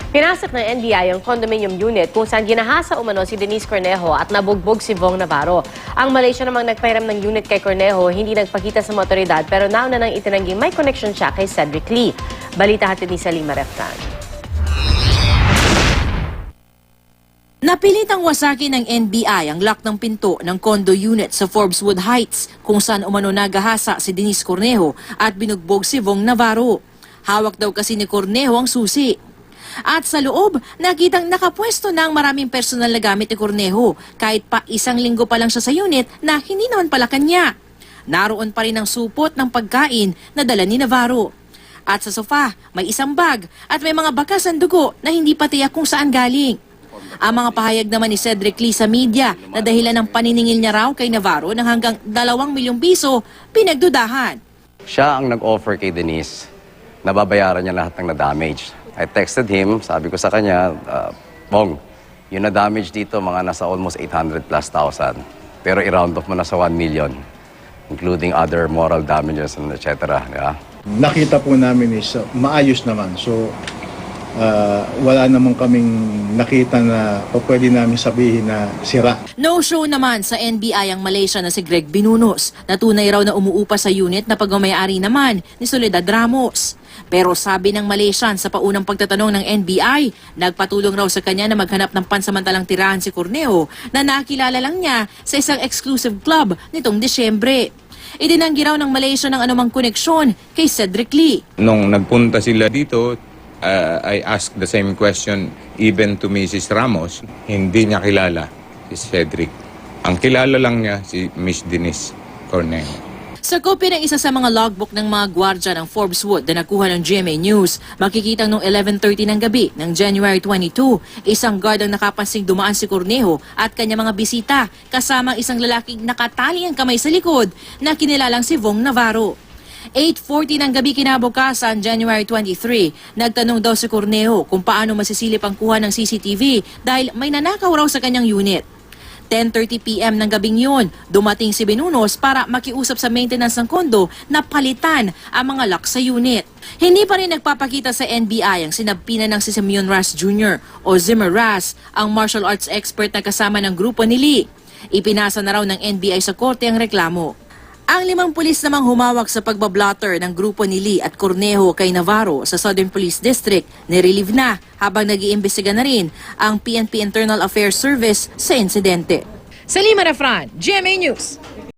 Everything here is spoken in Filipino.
Pinasok ng NBI ang condominium unit kung saan ginahasa umano si Denise Cornejo at nabugbog si Vong Navarro. Ang Malaysia namang nagpahiram ng unit kay Cornejo hindi nagpakita sa mga otoridad pero nauna nang itinangging may connection siya kay Cedric Lee. Balita hatid ni Salima Refran. Napilitang wasakin ng NBI ang lock ng pinto ng condo unit sa Forbeswood Heights kung saan umano nagahasa si Denise Cornejo at binugbog si Vong Navarro. Hawak daw kasi ni Cornejo ang susi. At sa loob, nakitang nakapwesto na ang maraming personal na gamit ni Cornejo kahit pa isang linggo pa lang siya sa unit na hindi naman pala kanya. Naroon pa rin ang supot ng pagkain na dala ni Navarro. At sa sofa, may isang bag at may mga bakas ng dugo na hindi pa tiyak kung saan galing. Ang mga pahayag naman ni Cedric Lee sa media na dahilan ng paniningil niya raw kay Navarro ng hanggang 2 milyong piso, pinagdudahan. Siya ang nag-offer kay Denise na babayaran niya lahat ng na-damage. I texted him, sabi ko sa kanya, Bong, yung na-damage dito mga nasa almost 800 plus thousand. Pero i-round off mo na sa 1 million, including other moral damages and etc. Yeah? Nakita po namin is maayos naman. So, wala namang kaming nakita na pwede namin sabihin na sira. No-show naman sa NBI ang Malaysia na si Greg Binunos na tunay raw na umuupa sa unit na pagmamayari naman ni Soledad Ramos. Pero sabi ng Malaysian sa paunang pagtatanong ng NBI, nagpatulong raw sa kanya na maghanap ng pansamantalang tirahan si Cornejo na nakilala lang niya sa isang exclusive club nitong Disyembre. Idinanggi raw ng Malaysia ng anumang koneksyon kay Cedric Lee. Nung nagpunta sila dito, I asked the same question even to Mrs. Ramos. Hindi niya kilala si Cedric. Ang kilala lang niya si Miss Denise Cornejo. Sa kopya ng isa sa mga logbook ng mga gwardya ng Forbeswood na nakuha ng GMA News, makikita noong 11:30 ng gabi ng January 22, isang guard ang nakapansing dumaan si Cornejo at kanya mga bisita kasama isang lalaking nakatali ang kamay sa likod na kinilalang si Vong Navarro. 8:40 ng gabi kinabukasan, January 23, nagtanong daw si Cornejo kung paano masisilip ang kuha ng CCTV dahil may nanakaw raw sa kanyang unit. 10:30 PM ng gabing yun, dumating si Binunos para makiusap sa maintenance ng kondo na palitan ang mga lock sa unit. Hindi pa rin nagpapakita sa NBI ang sinabpina ng si Simeon Ras Jr. o Zimmer Ras, ang martial arts expert na kasama ng grupo ni Lee. Ipinasa na raw ng NBI sa korte ang reklamo. Ang 5 pulis namang humawak sa pagbablotter ng grupo ni Lee at Cornejo kay Navarro sa Southern Police District nirelieve na habang nag-iimbestiga na rin ang PNP Internal Affairs Service sa insidente. Salima Refran, GMA News.